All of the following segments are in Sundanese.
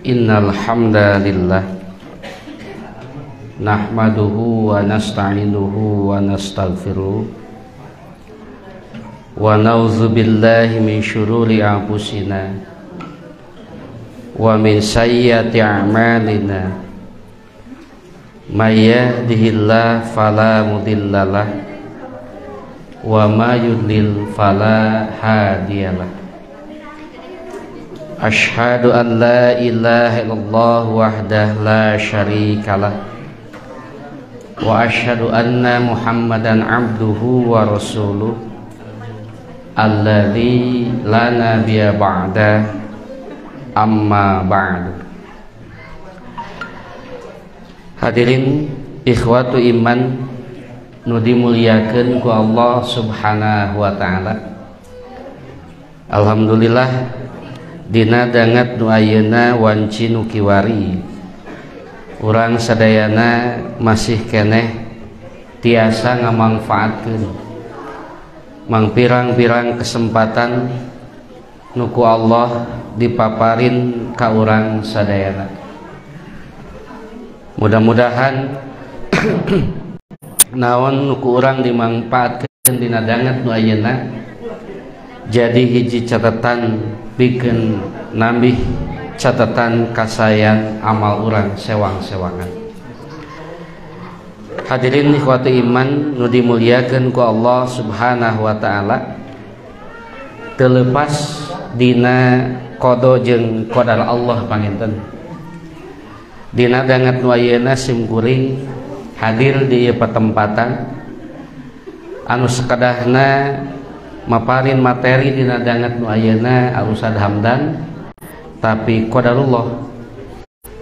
Innal hamdalillah nahmaduhu wa nasta'inuhu wa nastaghfiruh wa na'udzu billahi min syururi anfusina wa min sayyiati a'malina may yahdihillahu fala mudhillalah wa may yudlil fala hadiyalah. Asyhadu an la ilaha illallah wahdahu la syarikalah wa asyhadu anna Muhammadan abduhu wa rasuluh alladzi la nabiyya ba'da amma ba'du. Hadirin ikhwatu iman nu dimuliakeun ku Allah Subhanahu wa taala. Alhamdulillah dina dangat nu ayeuna wanci nu kiwari urang sadayana masih keneh tiasa ngamangfaatkeun mang pirang-pirang kesempatan nu ku Allah dipaparin ka urang sadayana. Mudah-mudahan naon nu ku urang dimangpaatkeun dina dangat nu ayeuna jadi hiji catatan bikin nambih catatan kasayan amal urang sewang-sewangan. Hadirin ikhwati iman nu dimuliakeun ku Allah Subhanahu wa taala, terlepas dina qada jeung qadar Allah panginten. Dina dangat nu ayeuna simkuring hadir di ieu patempatan anu sakadahna maparin materi dina dangat nu ayeuna Ustaz Hamdan, tapi qadarullah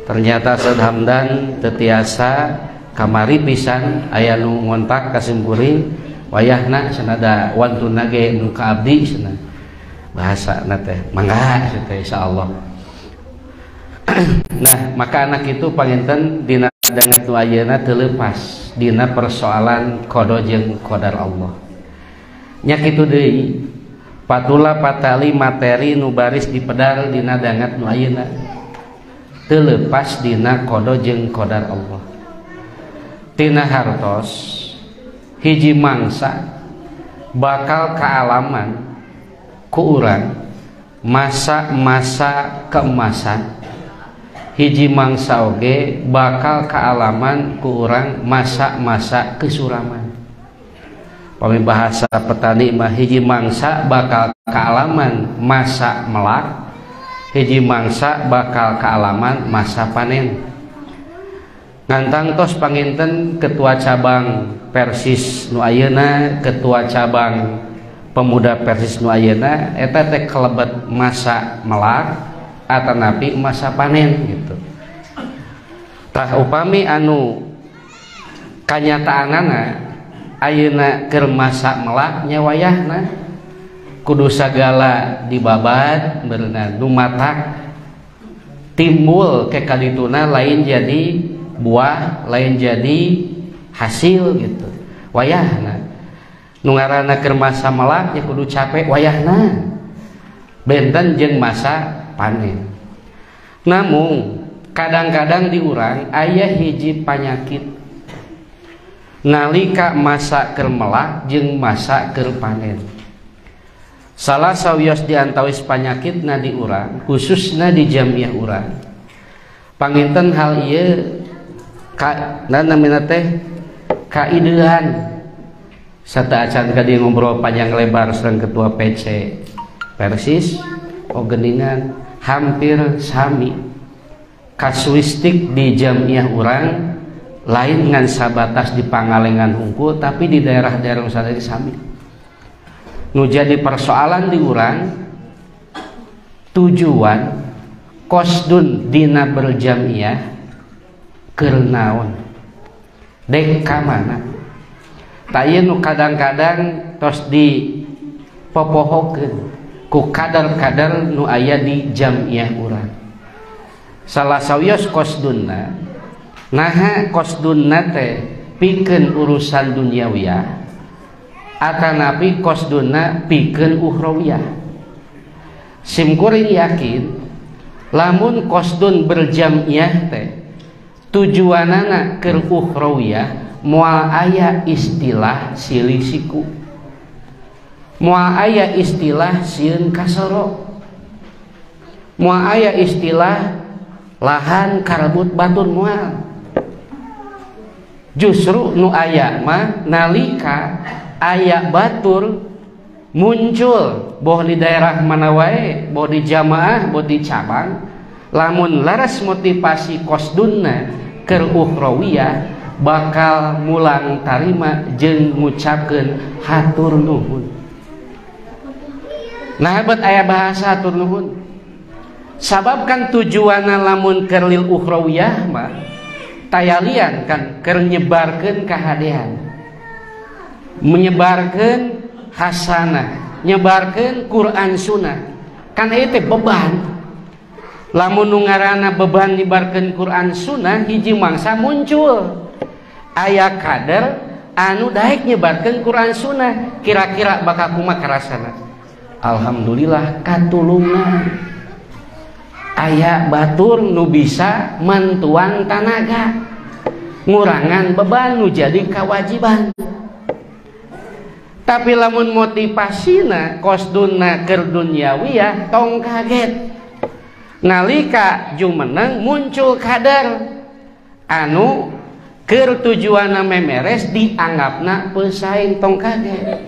ternyata Ustaz Hamdan teu tiasa kamari pisan aya nu ngontak ka simkuring wayahna sanada wantuna ge nu ka abdi cenah bahasana teh mangga teh insyaallah. Nah maka anak itu panginten dina dangat nu ayeuna teu leupas dina persoalan qada jeung qadar Allah. Nya kitu deui patula patali materi nu baris dipedal dina dangat nu ayeuna teu leupas dina qada jeung qadar Allah. Tina hartos hiji mangsa bakal kaalaman ku urang masa-masa keemasan, hiji mangsa oge bakal kaalaman ku urang masa-masa kesuraman. Pami bahasa petani mah hiji mangsa bakal kaalaman masa melak, hiji mangsa bakal kaalaman masa panen. Ngantang tos panginten ketua cabang Persis nu ayeuna, ketua cabang pemuda Persis nu ayeuna eta teh kelebet masa melak atanapi masa panen gitu. Tah upami anu kanyataanana ayeuna keur masa melak nya wayahna kudu sagala dibabat beunang nu matak timbul ke kadituna lain jadi buah lain jadi hasil gitu. Wayahna nu ngaranna keur masa melak nya kudu capek wayahna benten jeung masa panen. Namun kadang-kadang di urang aya hiji panyakit nalika masa keur melak jeung masa keur panen. Salah sawios di antawis panyakitna di urang khususna di jamiah urang panginten hal ieu ka namina teh kaideuhan sarta acan ka dieu ngobrol panjang lebar sareng ketua PC Persis ogeningan hampir sami kasuistik di jamiah urang lain ngan sabatas di Pangalengan hungkul tapi di daerah-daerah sadari sami. Nu jadi persoalan di urang tujuan qasdun dina berjamiah keur naon dek ka mana. Ta ieu nu kadang-kadang tos di popohokeun ku kadar-kadar nu aya di jamiah urang. Salah sawios qasdunna naha qasdunna teh pikeun urusan duniawiyah atanapi qasdunna pikeun ukhrawiyah. simkuring yakin lamun qasdun berjam'iyah teh tujuanana keur ukhrawiyah moal aya istilah silih siku, moal aya istilah sieun kasoro, moal aya istilah lahan karebut batur moal. Justru nu aya mah nalika aya batur muncul boh di daerah mana wae, boh di jamaah, boh di cabang, lamun laras motivasi qasdunna keur ukhrawiyah bakal mulang tarima jeung ngucapkeun hatur nuhun. Nah bet aya bahasa hatur nuhun sabab kan tujuanna lamun keur lil ukhrawiyah mah tayalian kan keur nyebarkeun kahadean, menyebarkeun hasanah, nyebarkeun Quran Sunnah, kan ieu teh beban. Lamun nu ngaranna beban nyebarkeun Quran Sunnah hiji mangsa muncul aya kader anu daek nyebarkeun Quran Sunnah, kira-kira bakal kumaha karasana? Alhamdulillah katulungan aya batur nu bisa mentuang tanaga, ngurangan beban nu jadi kewajiban. Tapi lamun motivasina qasdunna keur dunyawiyah tong kaget nalika jumeneng muncul kader anu keur tujuanna memeres dianggapna pesaing tong kaget.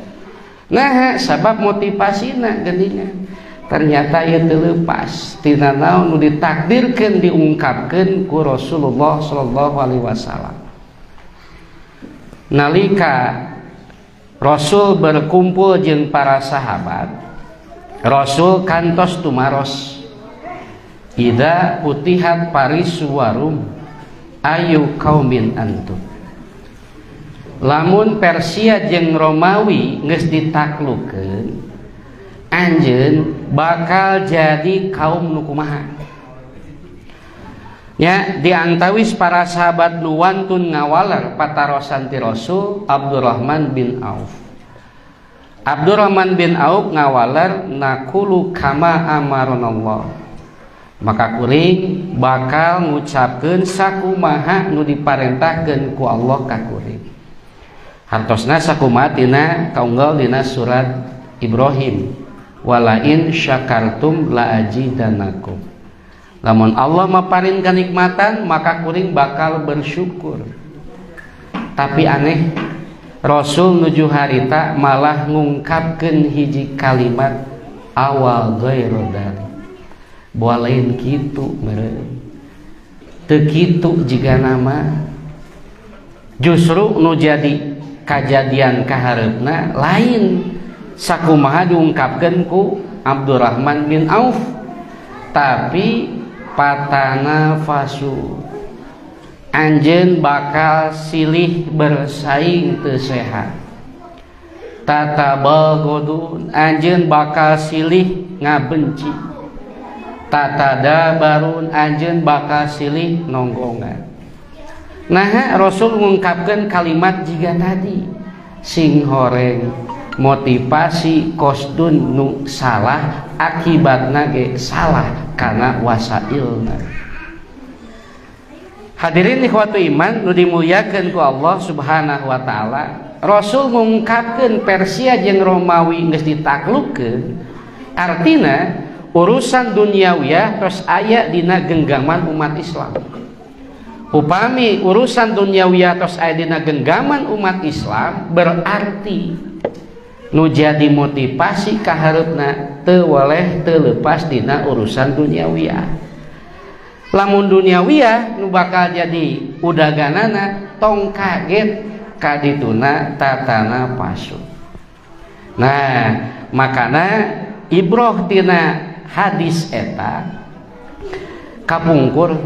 Nah sabab motivasina geuningan ternyata ieu teu leupas tina naon nu ditakdirkeun diungkapkeun ku Rasulullah sallallahu alaihi wasallam. Nalika Rasul berkumpul jeung para sahabat, Rasul kantos tumaros, idza putihat parisu warum ayu qaumin antum. Lamun Persia jeung Romawi geus ditaklukkeun, anjeun bakal jadi kaum nu kumaha? Ya, diantawis para sahabat nu wantun ngawalar patarosan ti Rasul Abdurrahman bin Auf. Abdurrahman bin Auf ngawalar naqulu kama amaronallah. Maka kuring bakal ngucapkeun sakumaha nu diparentahkeun ku Allah ka kuring. Hartosna sakumaha tina kaunggal dina surat Ibrahim. Walain syakartum la ajidanakum. Lamun Allah maparin kenikmatan maka kuring bakal bersyukur. Tapi aneh Rasul nuju harita malah ngungkapkeun hiji kalimat awal ghairu dari boa lain kitu meureun teu kitu jiga nama. Justru nu jadi kajadian kahareupna lain sakumaha diungkapkeun ku Abdurrahman bin Auf, tapi patana fasu anjeun bakal silih bersaing teu sehat. Tatabaghudun anjeun bakal silih ngabenci. Tatadabarun anjeun bakal silih nonggongan. Nah Rasul mengungkapkan kalimat jiga tadi sing horeng motivasi qasdun nu salah akibatna ge salah kana wasailna. Hadirin ikhwatu iman nu dimuliakeun ku Allah Subhanahu wa taala, Rasul mengungkapkeun Persia jeung Romawi geus ditaklukkeun, artina urusan duniawiyah terus aya dina genggaman umat Islam. Upami urusan duniawiyah terus aya dina genggaman umat Islam, berarti nu jadi motivasi kahareupna teu waleh teu leupas dina urusan duniawiyah. Lamun duniawiyah nu bakal jadi udaganana tong kaget kadituna tatana pasu. Nah makana ibroh tina hadis eta kapungkur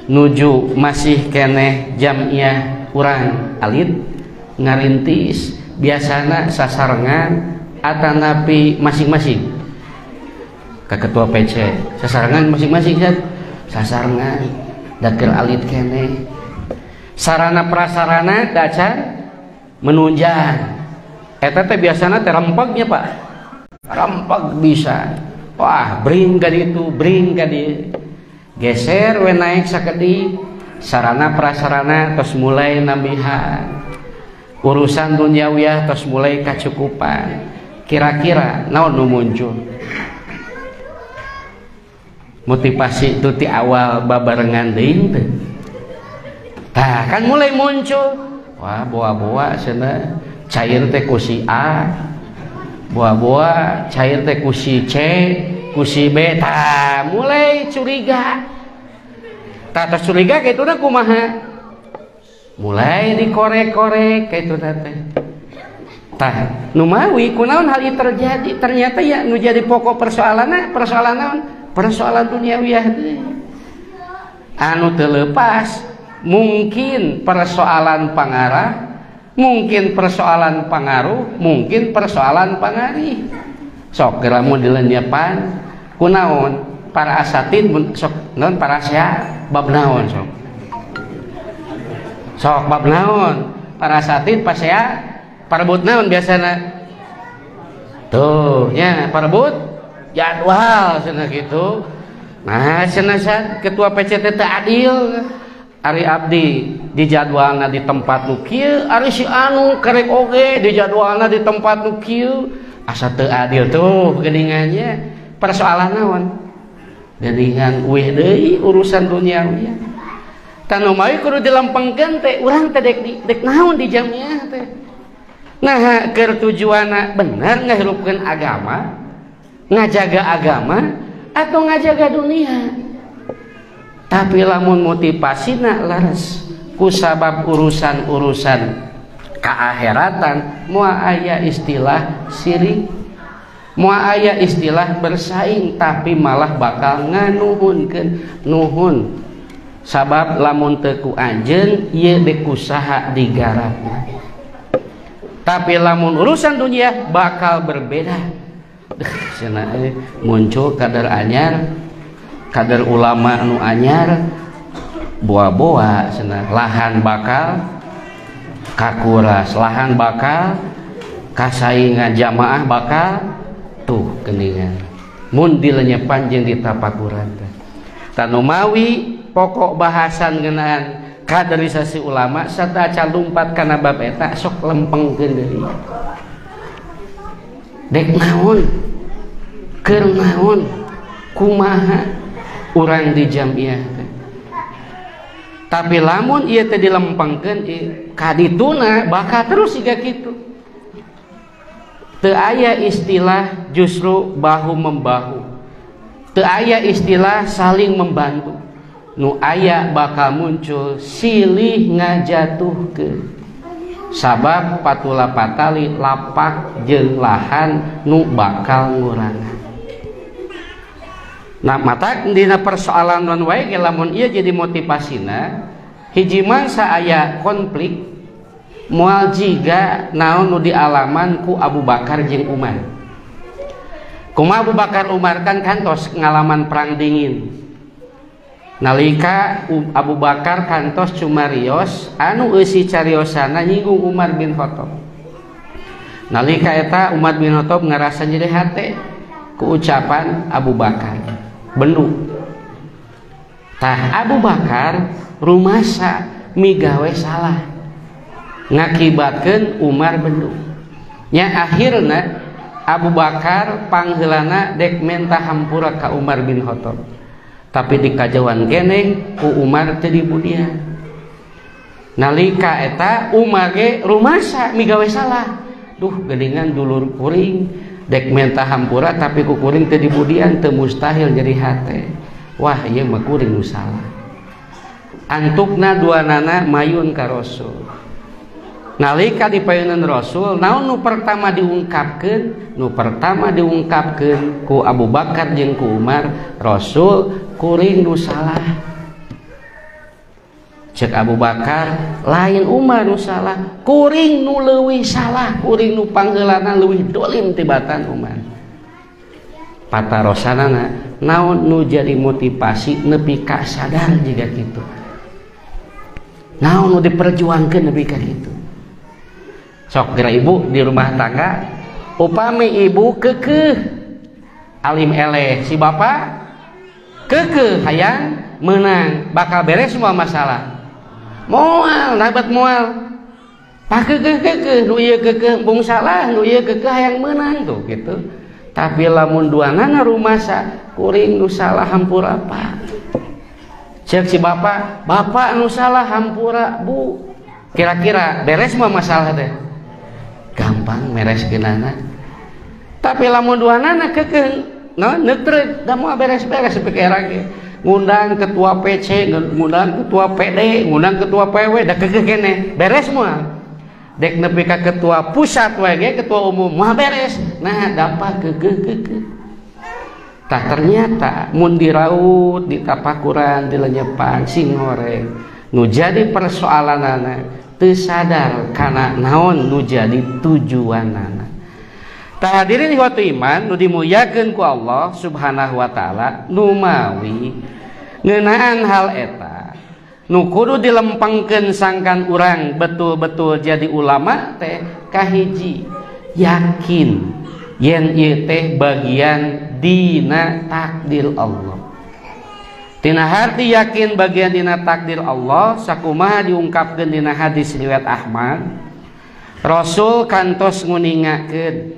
nuju masih keneh jam'iyah urang alit ngarintis biasana sasarengan atanapi masing-masing ka ketua PC sasarengan masing-masing kan sasarengan dakil alit keneh sarana prasarana dacan menunjang eta teh biasana teh rempegnya Pak, rempeg bisa wah bring ka ditu bring ka dieu geser we naik sakedi sarana prasarana tos mulai nambihan urusan duniawiyah tos mulai kacukupan kira-kira naon nu muncul motivasi itu ti awal babarengan deui teh tah kan mulai muncul wah boa-boa cenah cair teh ku si A boa-boa cair teh ku si C ku si B tah mulai curiga tah tos curiga kituna kumaha mulai dikorek-korek kituna teh tah nu mawi kunaon hal ieu terjadi ternyata ya nu jadi pokok persoalanna persoalan naon persoalan duniawiyah anu teu leupas mungkin persoalan pangarah mungkin persoalan pangaruh mungkin persoalan pangarih sok lamun dilenyapan kunaon para asatid sok naon para sia bab naon sok bab naon para asatid pas sia parebut naon biasana tuh nya parebut jadwal cenah gitu nah cenah ketua PCT teu adil ari abdi di jadwalna di tempat nu kieu ari si anu karek oge di jadwalna di tempat nu kieu asa teu adil tuh geuningannya persoalan naon geuningan eueuh deui urusan duniawi tanu mawi kudu dilempengkeun teh urang teh dek naon di jamiah teh nah keur tujuanna bener ngahirupkeun agama ngajaga agama atau ngajaga dunia tapi lamun motivasina laras kusabab urusan-urusan keakhiratan moal aya istilah sirik moal aya istilah bersaing tapi malah bakal nganuhunkeun nuhun sabab lamun teu ku anjeun ieu dek usaha digarapna tapi lamun urusan dunia bakal berbeda cenah muncul kadar anyar kadar ulama anu anyar boa-boa cenah lahan bakal kakuras lahan bakal kasaingan jamaah bakal tuh geuningan mun dilenyepan jeung ditapakuran teh tanu mawi pokok bahasan ngeunaan kaderisasi ulama sataca lumpat kana bab eta sok lempengkeun deui dek naon keur naon kumaha urang di jamiah tapi lamun ieu teh dilempengkeun kadituna bakal terus siga kitu teu aya istilah justru bahu membahu teu aya istilah saling membantu nu aya bakal muncul silih ngajatuhkeun sabab patula patali lapak jeung lahan nu bakal ngurangan nah mata dina persoalan non wae lamun ieu jadi motivasina hiji mangsa aya konflik moal jiga naon nu dialaman ku Abu Bakar jeung Umar kumaha Abu Bakar Umar kan kantos ngalaman perang dingin nalika Abu Bakar kantos cumarios anu eusi cariosana nyinggung Umar bin Khattab nalika eta Umar bin Khattab ngarasa jadi hate ku ucapan Abu Bakar bendu tah Abu Bakar rumasa migawe salah ngakibatkeun Umar bendu nya akhirna Abu Bakar pangheulana dek menta hampura ka Umar bin Khattab tapi dikajawan keneh ku Umar teu dibudian nalika eta Umar ge rumasa migawe salah duh geuningan dulur kuring dek menta hampura tapi ku kuring teu dibudian teu mustahil jadi hate wah ieu mah kuring nu salah antukna duanana mayun ka Rasul nalika dipayeuneun Rasul naon nu pertama diungkapkeun ku Abu Bakar jeung ku Umar Rasul kuring nu salah cek Abu Bakar lain Umar nu salah kuring nu leuwih salah kuring nu pangheulana leuwih dolim tibatan Umar patarosanana naon nu jadi motivasi nepi ka sadar jiga kitu naon nu diperjuangkeun nepi ka kitu sok kira ibu di rumah tangga upami ibu keukeuh alim eleh, si bapak kekeh hayang menang, bakal beres semua masalah. Moal, nabat moal. Pak kekeh, nu ieu kekeh embung salah, nu ieu kekeh hayang menang tuh gitu. Tapi lamun duanana rumasa, kuring nu salah hampura Pak. Cek si bapak nu salah hampura Bu. Kira-kira beres semua masalah teh? Gampang mereskeunana. Tapi lamun duanana kekeh, no neutre da moal beres-beres pikiran ge. Ngundang ketua PC, ngundang ketua PD, ngundang ketua PW, da kekeh keneh, beres moal. Dek nepi ka ketua pusat we ge, ketua umum mah beres. Nah, dapat kekeh. Tah ternyata mun diraut, ditapakuran, dilenyepan, sing goreng. Nu jadi persoalanana teu sadar kana naon nu jadi tujuanana. Tah hadirin ikhwatu iman nu dimuliakeun ku Allah Subhanahu wa taala, nu mawi ngeunaan hal eta nu kudu dilempengkeun sangkan urang betul-betul jadi ulama teh kahiji yakin yen ieu teh bagian dina takdir Allah. Tina harti yakin bagian dina takdir Allah sakumaha diungkapkeun dina hadis riwayat Ahmad, Rasul kantos nguningakeun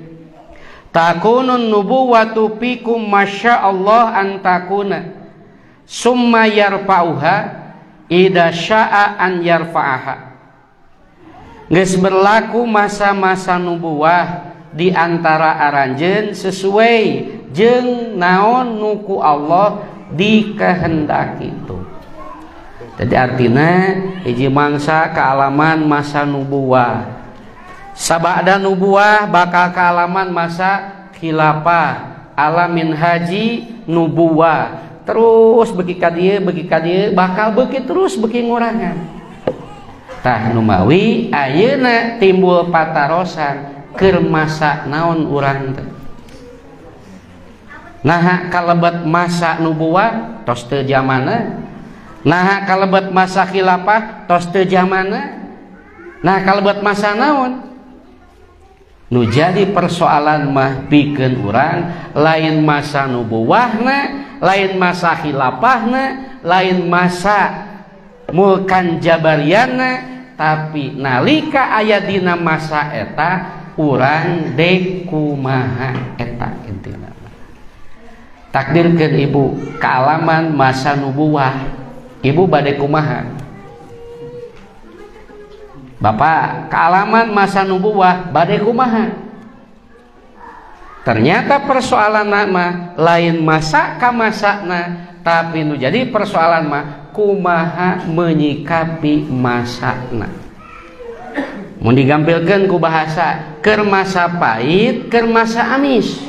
takunun nubuwatu fikum masyaallah an takuna summa yarfa'uha ida sya'a an yarfa'aha. Geus berlaku masa-masa nubuwah di antara aranjeun sesuai jeung naon nuku Allah dikehendaki itu. Jadi artinya hiji mangsa kealaman masa nubuwah. Sabada nubuwah bakal kealaman masa khilafah, alamin haji nubuwah. Terus beki ka dieu bakal beki terus beki ngurangan. Tah nu mawi ayeuna timbul patarosan keur masa naon urang teh. Nah kalebet masa nubuwah tos teu zamanna. Nah kalebet masa khilafah tos teu zamanna. Nah kalebet masa naon? Nu jadi persoalan mah pikeun urang lain masa nubuwahna, lain masa khilafahna, lain masa mulkan jabariyana, tapi nalika aya dina masa eta urang dek kumaha eta intina. Takdirkeun ibu kaalaman masa nubuwah, ibu bade kumaha? Bapak kealaman masa nubuwah bade kumaha? Ternyata persoalan mah lain masa ka masana, tapi nu jadi persoalan mah kumaha menyikapi masana. Mun digampilkeun ku bahasa keur masa pahit, keur masa amis.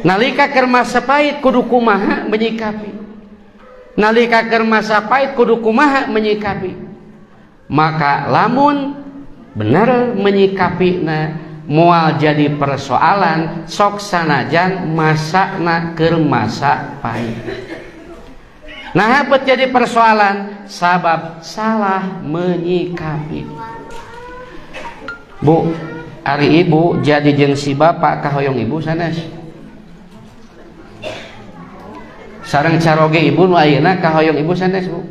Nalika keur masa pahit kudu kumaha menyikapi. Nalika keur masa pahit kudu kumaha menyikapi. Maka lamun bener menyikapina moal jadi persoalan sok sanajan masana keur masa pahit. Nah bet jadi persoalan sabab salah menyikapi. Bu, ari ibu jadi jeung si bapak kahoyong ibu sanes. Sareng caroge ibu nu ayeuna kahoyong ibu sanes, Bu.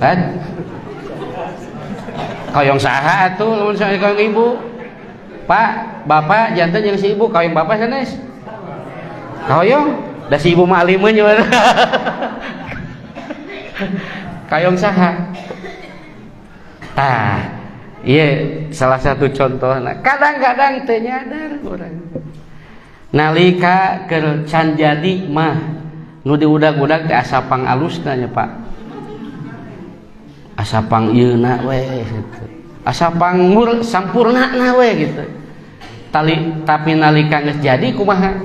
Kan? Kahoyong saha atuh lamun kahoyong ibu? Pak, bapak janten jeung si ibu kahoyong bapak sanes. Kahoyong da si ibu mah alimeun nya. Kahoyong saha? Tah, ieu salah satu contohna. Kadang-kadang teu nyadar urang. Nalika keur can jadi mah nu diudag-udag teh asapang alusna nya, Pak. Asapang ieuna we gitu. Asapang sampurnana we gitu. Tapi nalika geus jadi kumaha?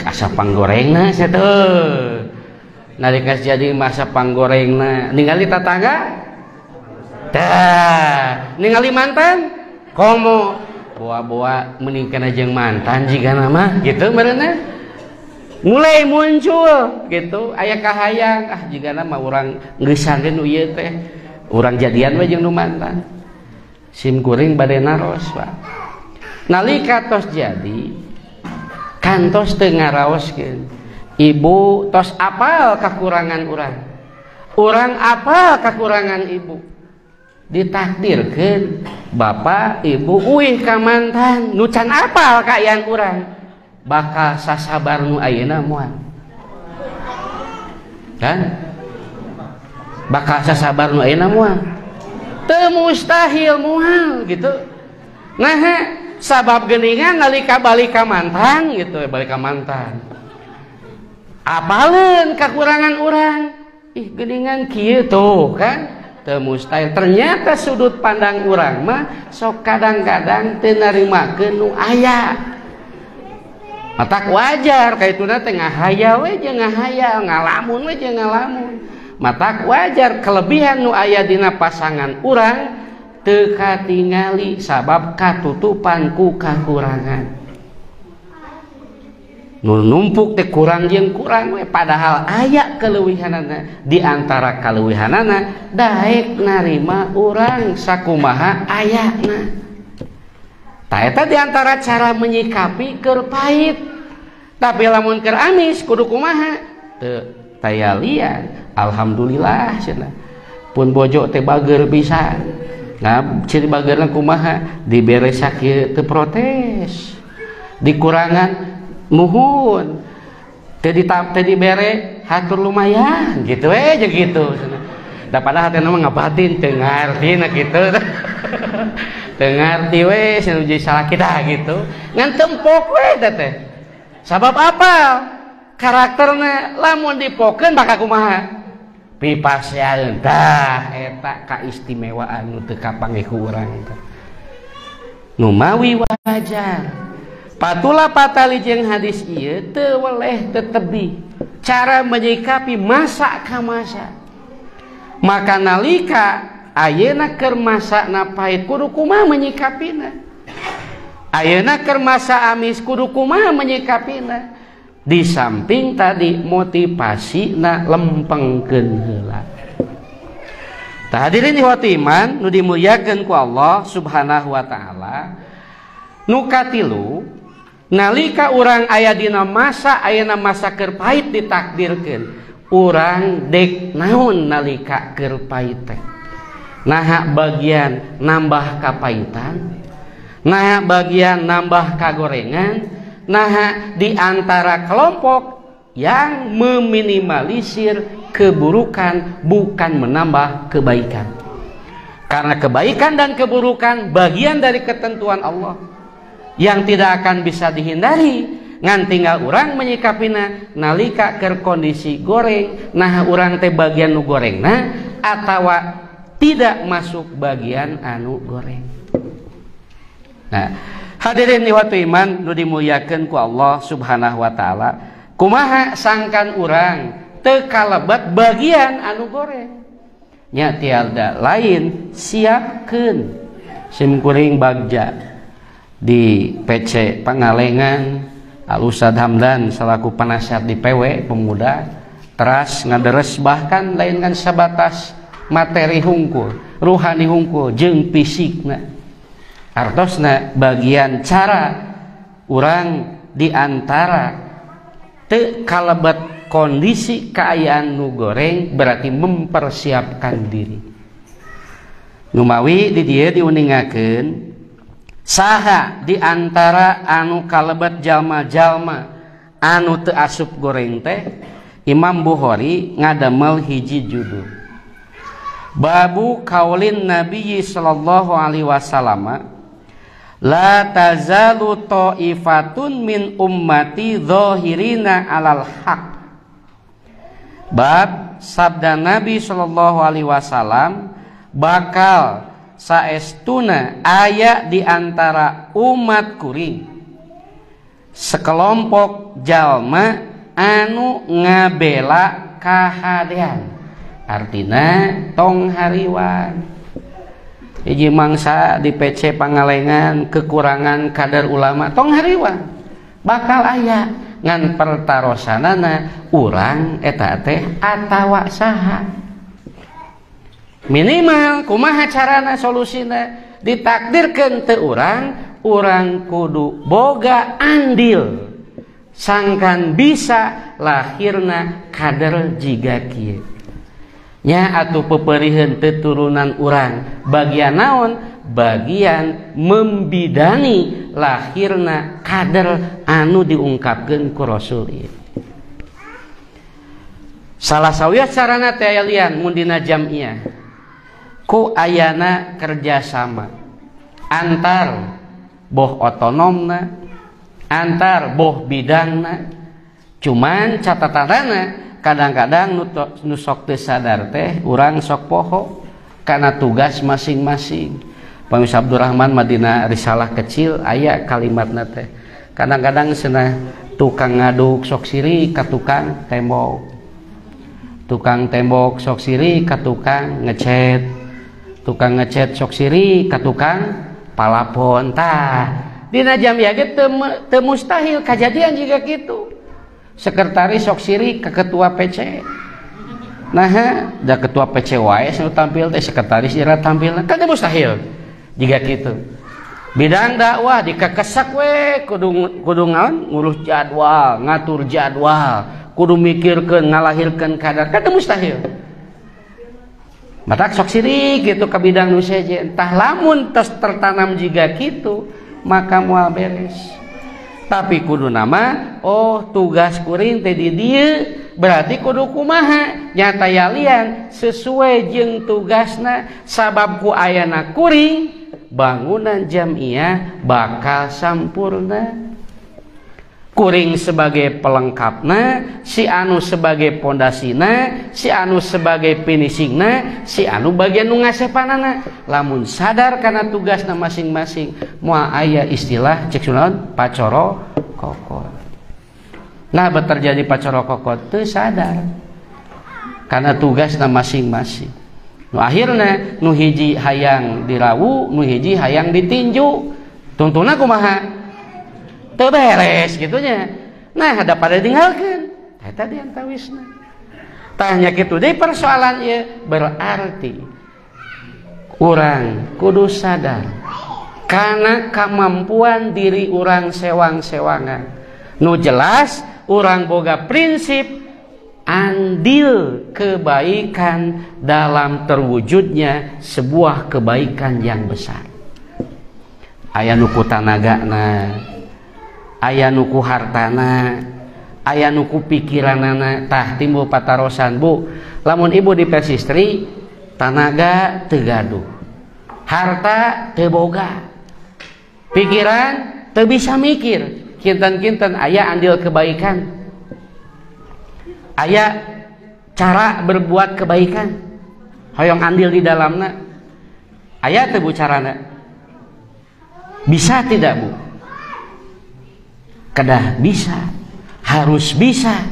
Asapang gorengna sia teu. Nalika geus jadi masa panggorengna ningali tatangga? Tah, ningali mantan? Komo boa-boa menikana jeung mantan jigana mah gitu meureunna. Mulai muncul gitu aya kahayang jigana mah urang geus sanggeun nu ieu teh urang jadian we jeung nu mantan sim kuring bade naros Pak. nalika tos jadi kantos teu ngaraoskeun ibu tos apal kakurangan urang apal kakurangan ibu ditakdirkeun bapak ibu uih ka mantan nu can apal kaayaan urang bakal sasabar nu ayeuna moal kan bakal sasabar nu ayeuna moal teu mustahil moal gitu. Nah sabab geuningan nalika balik ka mantan gitu balik ka mantan apaleun kakurangan urang ih geuningan kieu tuh kan teu mustahil ternyata sudut pandang urang mah sok kadang-kadang teu narimakeun nu aya matak wajar kaituna teh ngahayal we jeung ngahayal ngalamun we jeung ngalamun matak wajar kelebihan nu aya dina pasangan urang teu katingali sabab katutupan ku kakurangan nu numpuk teh kurang jeung kurang we padahal aya keleuwihanana di antara keleuwihanana daek narima urang sakumaha ayana tah eta di antara cara menyikapi keur pait tapi lamun keur amis kudu kumaha teu taya lian alhamdulillah cenah pun bojo teh bager pisan nah ciri bagerna kumaha dibere sakieu teu protes dikurangan nuhun teu dibere hatur lumayan gitu we jeung kitu da padahal teh mah ngabatin teu ngarti na kitu teu ngarti we sinu jadi salah kita gitu ngan tempok we teh sabab apa karakterna lamun dipokeun bakal kumaha pipasean tah eta kaistimewaan nu teu kapanggih ku urang nu mawi wajar patula patali jeung hadis ieu teu weleh tetebi cara menyikapi masa ka masa maka nalika ayeuna keur masana pait kudu kumaha menyikapina ayeuna keur masa amis kudu kumaha menyikapina di samping tadi motivasina lempengkeun heula tah hadirin ihwati iman nu dimuliakeun ku Allah Subhanahu wa taala nu katilu nalika urang aya dina masa ayeuna masa keur pait ditakdirkeun urang dek naon nalika keur pait teh naha bagian nambah kapaitan naha bagian nambah kagorengan naha di antara kelompok yang meminimalisir keburukan bukan menambah kebaikan karena kebaikan dan keburukan bagian dari ketentuan Allah yang tidak akan bisa dihindari ngan tinggal urang menyikapina nalika keur kondisi goreng nah urang teh bagian nu gorengna atawa tidak masuk bagian anu goreng. Nah hadirin ihwatu iman nu dimuliakeun ku Allah Subhanahu wa taala kumaha sangkan urang teu kalebat bagian anu goreng nya tiada lain siapkeun simkuring bagja di PC Pangalengan Al Ustad Hamdan selaku penasihat di PW pemuda teras ngaderes bahkan lain kan sabatas materi hungkul ruhani hungkul jeung fisikna artosna bagian cara urang di antara teu kalebat kondisi kaayaan nu goreng berarti mempersiapkan diri numawi di dieu diuningakeun saha di antara anu kalebat jalma-jalma anu teu asup goreng teh Imam Bukhari ngadamel hiji judul babu kaulin Nabi sallallahu alaihi wasallam la tazalu ta'ifatun min ummati zahirina alal haq bab sabda Nabi sallallahu alaihi wasallam bakal saestuna aya di antara umat kuring sekelompok jalma anu ngabela kahadean artina tong hariwan hiji mangsa di PC Pangalengan kekurangan kadar ulama tong hariwan bakal aya ngan pertarosanana urang eta teh atawa saha minimal kumaha carana solusina ditakdirkeun teu urang urang kudu boga andil sangkan bisa lahirna kader jiga kieu nya atuh peperiheun turunan urang bagian naon bagian membidani lahirna kader anu diungkapkeun ku Rasul ieu. Salah sawiya carana teh aya lian mun dina jam'iyah ku ayana kerjasama antar boh otonomna antar boh bidangna cuman catatanana kadang-kadang nu sok teu sadar teh urang sok poho kana tugas masing-masing. Pamis Abdurrahman Madinah risalah kecil aya kalimatna teh kadang-kadang cenah tukang ngaduk sok siri ka tukang tembok sok siri ka tukang ngecat sok siri ka tukang palapon tah dina jam'iyah ge teu mustahil kajadian jiga kitu sekretaris sok siri ka ketua PC nah da ketua PC wae anu tampil teh sekretaris ira tampilna kan teu mustahil jiga kitu bidang dakwah dikekesak we kudu ngaon ngurus jadwal ngatur jadwal kudu mikirkeun ngalahirkeun kadar kan mustahil matak sok sirik gitu ka bidang nu seje entah lamun tos tertanam jiga kitu maka moal beres tapi kudu nama tugas kuring teh di dieu berarti kudu kumaha nyata yalian sesuai jeung tugasna sabab ku ayana kuring bangunan jam'iyah bakal sampurna kuring sebagai pelengkapna, si anu sebagai pondasina, si anu sebagai finishingna, si anu bagian nu ngasepanana. Lamun sadar karena tugasna masing-masing, moal aya istilah cek sunaon pacoro kokot. Nah, terjadi pacoro kokot teu sadar karena tugasna masing-masing. Nu akhirna nu hiji hayang dirawu, nu hiji hayang ditinju. Tuntuna kumaha? Teu beres gitunya. Nah, ada pada tinggalkeun. Eta diantawisna. Tanya kitu deui persoalan ieu berarti urang kudu sadar kana kemampuan diri urang sewang-sewangan. Nu jelas urang boga prinsip andil kebaikan dalam terwujudnya sebuah kebaikan yang besar. Aya nuku tanagana, aya nuku hartana, aya nuku pikiranana, tah timbul patarosan. Bu, lamun ibu di persistri tanaga teu gaduh, harta teu boga, pikiran teu bisa mikir, kinten-kinten aya andil kebaikan, aya cara berbuat kebaikan, hoyong andil di dalamna, aya teu bu carana? Bisa tidak bu? Kedah bisa, harus bisa.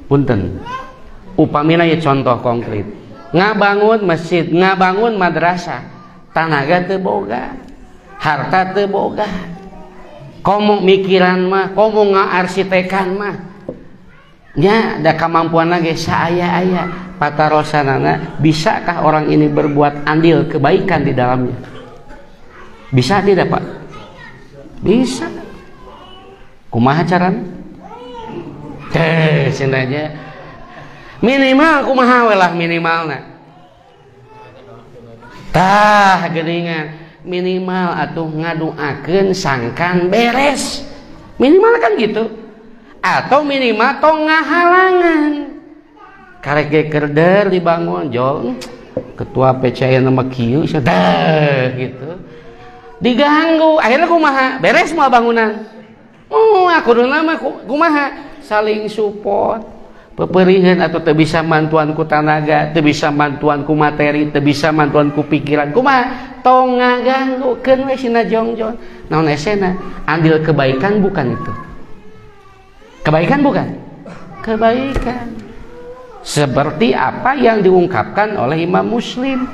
Punten, upamina ya contoh konkret, ngabangun masjid, ngabangun madrasah, tanaga teu boga, harta teu boga, komo mikiran mah, komo ngaarsitekan mah, nya ada kemampuan lagi saaya-aya patarosanana. Bisakah orang ini berbuat andil kebaikan di dalamnya? Bisa tidak pak? Bisa. Kumaha carana? Cenanya minimal kumaha we lah minimalna. Tah geuningan minimal atuh ngaduakeun sangkan beres. Minimal kan gitu. Atau minimal tong ngahalangan. Karek ge kerder dibangun jol ketua PCN nama kieu dah gitu. Diganggu, akhirnya kumaha beres moal bangunan. Aku nama kumaha saling support, peperihan atau teu bisa mantuan ku tanaga, teu bisa mantuan ku materi, teu bisa mantuan ku pikiran. Kumaha tong ngaganggukeun we sina jongjon. Naon esena? Andil kebaikan bukan itu. Kebaikan bukan? Kebaikan. Seperti apa yang diungkapkan oleh Imam Muslim.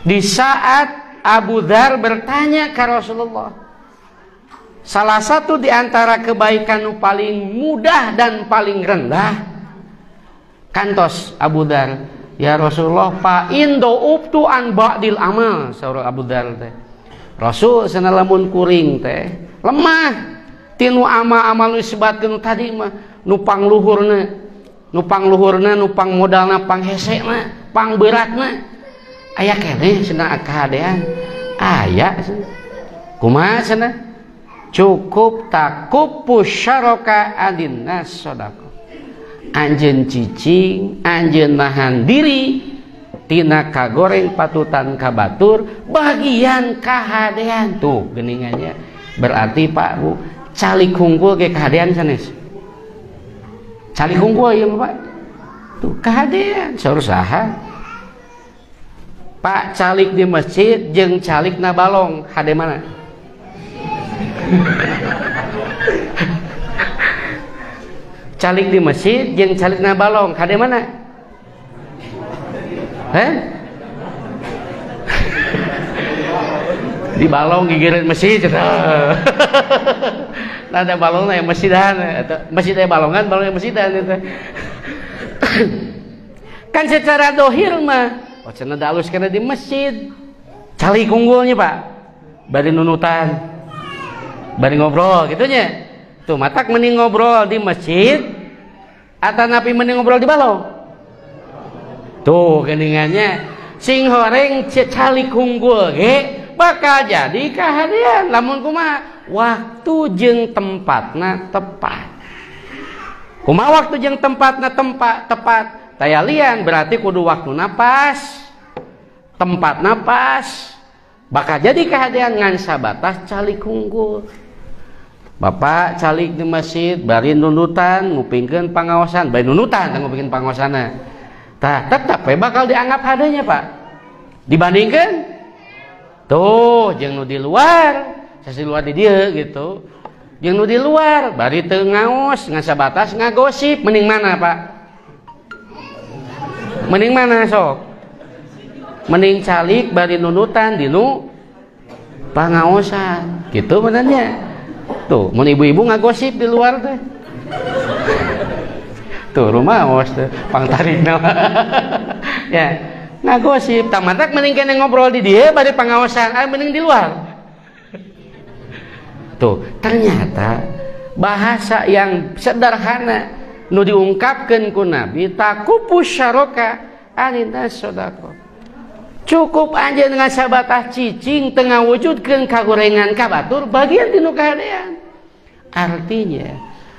Di saat Abu Dzar bertanya ke Rasulullah, salah satu di antara kebaikan paling mudah dan paling rendah, kantos Abu Dzar, ya Rasulullah, fa indo ubtu an ba'dil amal, saur Abu Dzar teh. Rasul sana lamun kuring teh lemah tinu amal-amal nu disebatkeun tadi mah nu pangluhurna nupang modalna pang hesekna pang beratna aya keneh cenah kahadean aya kumaha cenah cukup takupu syaraka adinnas sodako anjeun cicing anjeun nahan diri tina kagoreng patutan kabatur bagian kahadean tuh geuningannya berarti Pak Bu calik hungkul ge kahadean sanes calik hungkul ieu Pak tuh kahadean saur saha Pak calik di masjid jeung calik na balong hade mana calik di masjid jeung calik na balong hade mana di balong gigireun masjid nah ada balong yang masjidan masjid aya balongan balong yang masjidan itu kan secara dohir mah cenah dalus kana di masjid calik unggulnya Pak bari nunutan bari ngobrol gitu nya tuh matak mending ngobrol di masjid atanapi mending ngobrol di balong tuh geningannya sing horeng calik unggul ge bakal jadi kahadean lamun kumaha waktu jeung tempatna tepat kumaha waktu jeung tempatna tepat taya lian berarti kudu waktuna pas tempatna pas bakal jadi kahadean ngan sabatas calik unggul Bapak calik di masjid bari nunutan ngupingkeun pangaosan bari nunutan ngupingkeun pangaosana tah tetap bakal dianggap hadenya Pak dibandingkan tuh jeung nu di luar sasi luar di dieu gitu jeung nu di luar bari teu ngaos ngan sabatas ngagosip mending mana Pak mending mana sok mending calik bari nunutan dinu pangaosan gitu benernya tuh mun ibu-ibu ngagosip di luar teh tuh rumah awas tuh pangtarikna ya ngagosip tamatak mending kene ngobrol di dia bari pangaosan mending di luar tuh ternyata bahasa yang sederhana nu diungkapkeun ku Nabi takupu syaraka alinnas sodako cukup anjeun dengan sabatah cicing tengah wujudkeun kagorengan kabatur bagian tinu kahadean artinya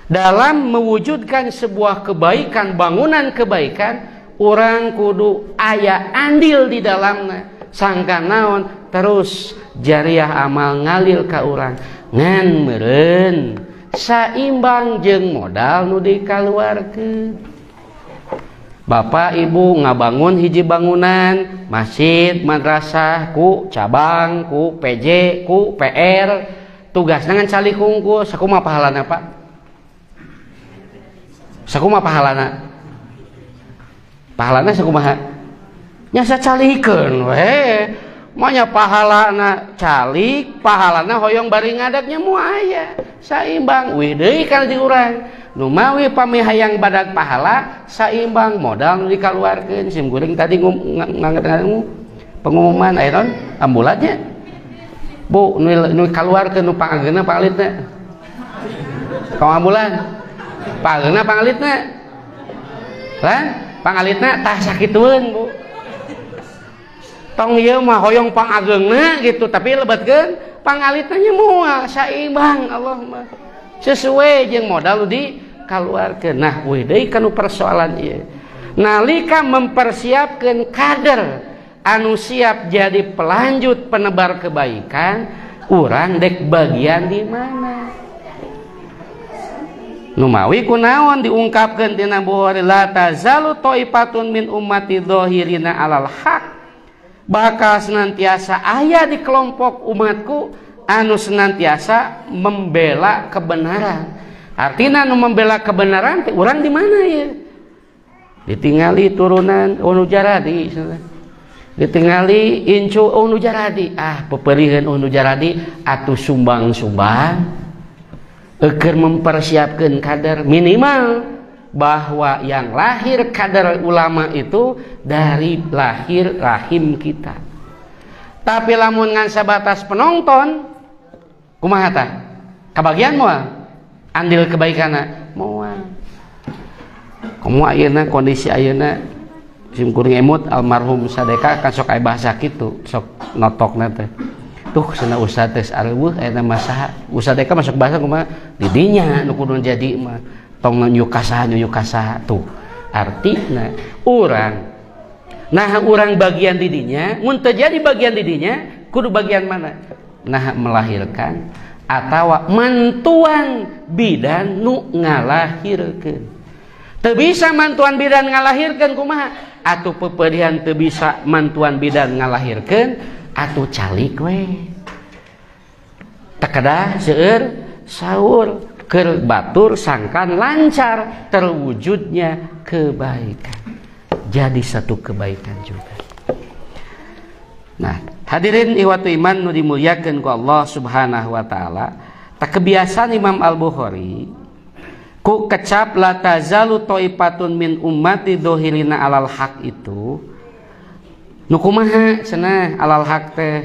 dalam mewujudkan sebuah kebaikan bangunan kebaikan orang kudu aya andil di dalamnya sangka naon terus jariah amal ngalir ka urang ngan meureun saimbang jeung modal nu dikaluarkeun Bapak Ibu ngabangun hiji bangunan masjid madrasah ku cabang ku PJ ku PR tugasna ngan calik hungkul sakumaha pahalana Pak sakumaha pahalana sakumaha nyasa calikeun we manya pahalana calik pahalana hoyong bari ngadagnya moal aya saimbang we deui kana di urang nu mawi pamihayang badag pahala saimbang modal nu dikaluarkeun sim guring tadi nganget-nganget pengumuman aya naon ambulannya Bu nu kaluarkeun nu pangageuna pangalitna kaum ambulan pangageuna pangalitna lan pangalitna tah sakitueun Bu tong ieu mah hoyong pangageungna gitu tapi lebetkeun pangalitna nya moal saimbang Allahumma sesuai jeung modal dikaluarkeun nah we deui kana persoalan ieu nalika mempersiapkeun kader anu siap jadi pelanjut penebar kebaikan urang dek bagian di mana numawi kunaon diungkapkeun tina Bukhari la tazalu taifatun min ummati dhahirina alal haq bakal senantiasa aya di kelompok umatku anu senantiasa membela kebenaran artina anu membela kebenaran teh urang di mana ya ditingali turunan Unu Jaradi ditingali incu Unu Jaradi peperieun Unu Jaradi atuh sumbang-sumbang keur mempersiapkeun kader minimal bahwa yang lahir kader ulama itu dari lahir rahim kita Tapi lamun ngan sabatas penonton kumaha tah? Kabagian moal andil kebaikana moal. Komo ayeuna kondisi ayeuna sim kuring emut almarhum sadeka kan sok aya bahasa kitu, sok notokna teh. Tuh cenah ustad teh areueuh eta masaha. Ustad deka masuk bahasa kumaha? Di dinya nu kudu jadi mah tong nyuyuk kasaha tuh. Artina urang nah urang bagian didinya mun teu jadi bagian didinya kudu bagian mana? Nah melahirkan atawa mantuan bidan nu ngalahirkeun. Teu bisa mantuan bidan ngalahirkeun kumaha? Atuh pepeudihan teu bisa mantuan bidan ngalahirkeun, atuh calik we. Takadah seueur saur keur batur sangkan lancar terwujudnya kebaikan. Jadi satu kebaikan juga. Nah, hadirin iwatu iman nu dimuliakeun ku Allah Subhanahu wa taala, tak kebiasaan Imam Al-Bukhari ku kecap la tazalu taifatun min ummati dohirina alal haq itu nu kumaha cenah alal haq teh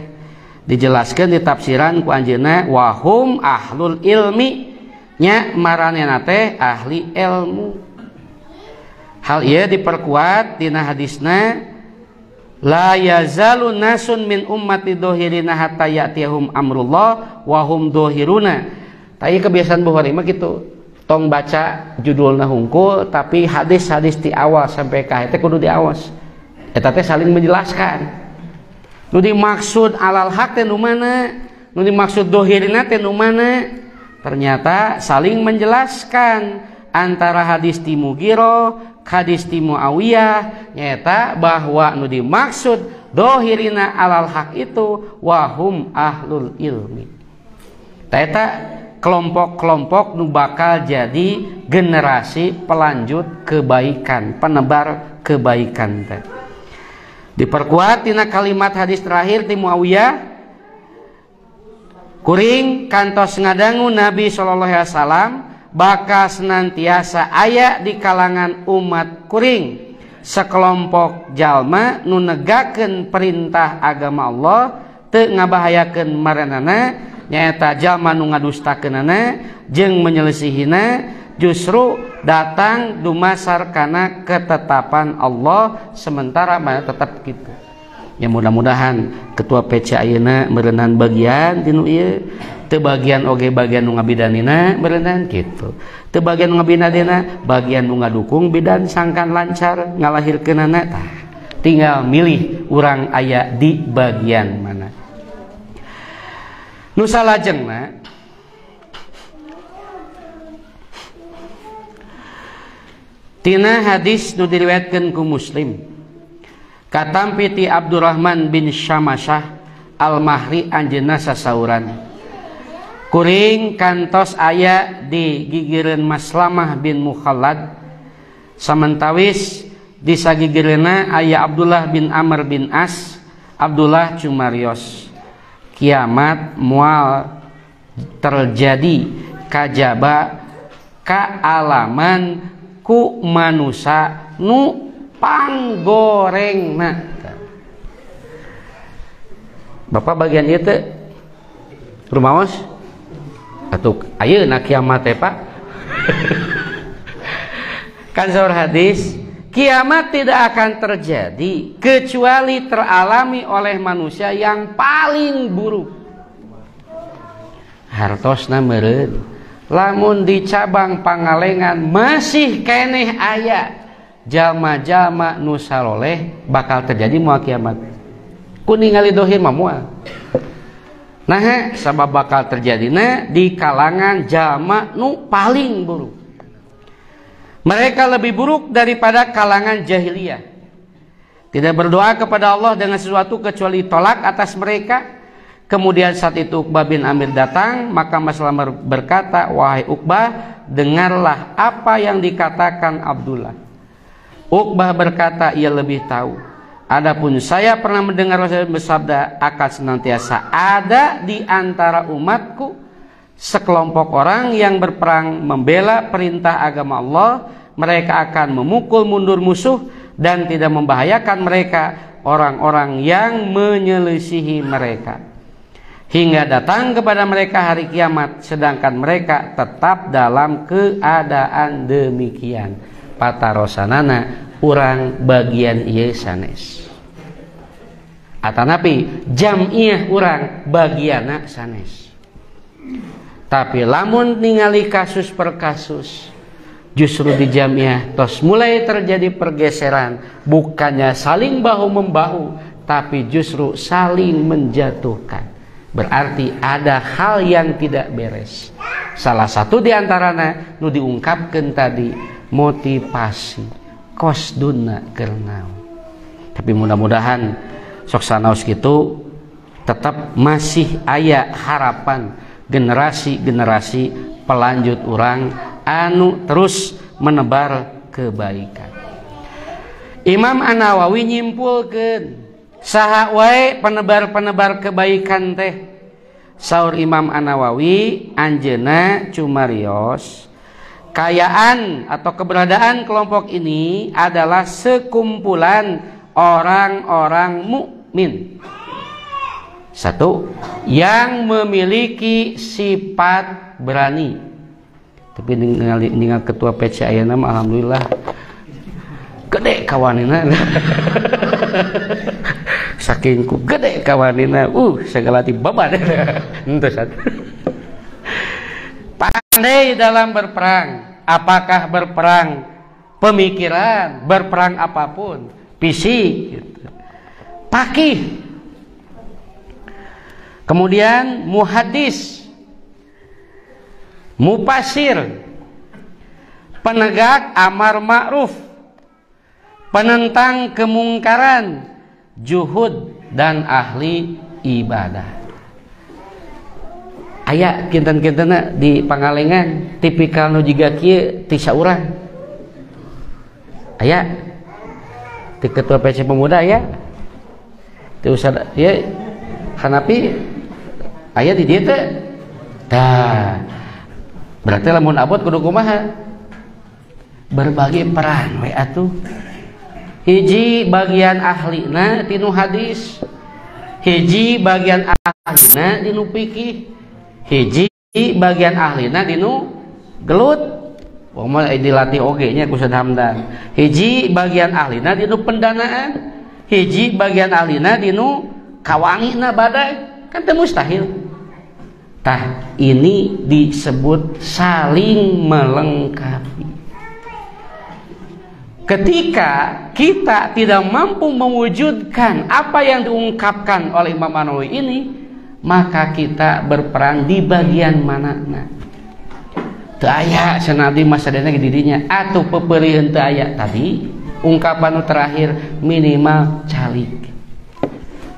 dijelaskeun di tafsiran ku anjeunna wahum ahlul ilmi nya maranehna teh ahli ilmu. Hal ieu diperkuat dina hadisna la yazalu nasun min ummati dohirina hatta ya'tiyahum amrullah wa hum dohiruna. Tadi kebiasaan Bukhari mah gitu. Tong baca judulna hungkul tapi hadis-hadis di awal sampai ka teh kudu diawas. Eta teh saling menjelaskan. Nu dimaksud alal haq teh nu mana? Nu dimaksud dohirina teh nu mana? Ternyata saling menjelaskan antara hadis ti Mughirah, hadis ti Muawiyah nyata bahwa nu dimaksud dohirina alal haq itu wahum ahlul ilmi. Eta kelompok-kelompok nu bakal jadi generasi pelanjut kebaikan, penebar kebaikan teh. Diperkuat dina kalimat hadis terakhir ti Muawiyah kuring kantos ngadangu Nabi sallallahu alaihi wasallam bakal senantiasa aya di kalangan umat kuring sekelompok jalma nu negakeun perintah agama Allah teu ngabahayakeun maranana nyaeta jalma nu ngadustakeunana jeung menyelesihina justru datang dumasar kana ketetapan Allah sementara mana tetap kitu. Ya mudah-mudahan ketua PC ayeuna meureunnan bagian tinu ieu teu bagian oge bagian nu ngabidanina meureunnan kitu. Teu bagian nu ngabidanina bagian nu ngadukung bidan sangkan lancar ngalahirkeunana tah. Tinggal milih urang aya di bagian mana. Nu salajengna tina hadis nu diriwayatkeun ku Muslim katampi ti Abdurrahman bin Syamasyah al-Mahri anjeunna sasauran kuring kantos aya di gigireun Maslamah bin Mukhallad samantawis di sagigireunna aya Abdullah bin Amr bin As Abdullah cumarios kiamat moal terjadi kajaba kaalaman ku manusia nu panggorengna. Bapak bagian ieu teh rumaos atuh ayeuna kiamat teh Pak. Kan saur hadis kiamat tidak akan terjadi kecuali teralami oleh manusia yang paling buruk. Hartosna meureun lamun di cabang Pangalengan masih keneh aya jalma-jalma nu saloleh bakal terjadi moal kiamat. Ku ningali dohir mah moal. Nah, sabab bakal terjadina di kalangan jalma nu paling buruk. Mereka lebih buruk daripada kalangan jahiliyah. Tidak berdoa kepada Allah dengan sesuatu kecuali tolak atas mereka. Kemudian saat itu Uqbah bin Amir datang, maka Maslamah berkata, "Wahai Uqbah, dengarlah apa yang dikatakan Abdullah." Uqbah berkata, "Ia lebih tahu. Adapun saya pernah mendengar Rasulullah bersabda, akan senantiasa ada di antara umatku sekelompok orang yang berperang membela perintah agama Allah. Mereka akan memukul mundur musuh dan tidak membahayakan mereka orang-orang yang menyelisihi mereka, hingga datang kepada mereka hari kiamat, sedangkan mereka tetap dalam keadaan demikian. Patarosanana urang bagian ieu sanes. Atanapi jam'iyah urang bagiana sanes. Tapi lamun ningali kasus per kasus, justru di jam'iyah tos mulai terjadi pergeseran, bukannya saling bahu membahu, tapi justru saling menjatuhkan. Berarti ada hal yang tidak beres. Salah satu diantaranya nu diungkapkan tadi, motivasi kosduna kerenau. Tapi mudah-mudahan sok sanaos kitu tetap masih aya harapan generasi-generasi pelanjut orang anu terus menebar kebaikan. Imam An-Nawawi nyimpulkeun saha wae penebar-penebar kebaikan teh. Saur Imam An-Nawawi, anjeunna cumarios kayaan atau keberadaan kelompok ini adalah sekumpulan orang-orang mukmin. Satu, yang memiliki sifat berani. Tapi ningali ketua PC ayeuna mah alhamdulillah gede kawanina. Saking ku gede kawanina, segala tibaban. Henteu satu. Pandai dalam berperang. Apakah berperang pemikiran, berperang apapun, fisik gitu. Pakih. Kemudian muhadis, mufasir, penegak amar ma'ruf, penentang kemungkaran, juhud, dan ahli ibadah. Aya kinten-kintena di Pangalengan tipikal nu jiga kieu ti saurang. Aya ti ketua PC pemuda aya. Ti usada ya Hanapi aya di dieu teh. Tah. Berarti lamun abot kudu kumaha? Berbagi peran we atuh. Hiji bagian ahlina tinu hadis, hiji bagian ahlina tinu fikih, hiji bagian ahlina tinu gelut. Wong mah dilatih oge nya ku Ustaz Hamdan. Hiji bagian ahlina tinu pendanaan, hiji bagian ahlina tinu kawangina badai, kan teu mustahil. Tah, ini disebut saling melengkapi. Ketika kita tidak mampu mewujudkan apa yang diungkapkan oleh Imam An-Nawawi ini, maka kita berperan di bagian manana. Teu aya sanadi masadana di dirinya atuh pepeurieun teu aya tadi ungkapan terakhir minimal calik.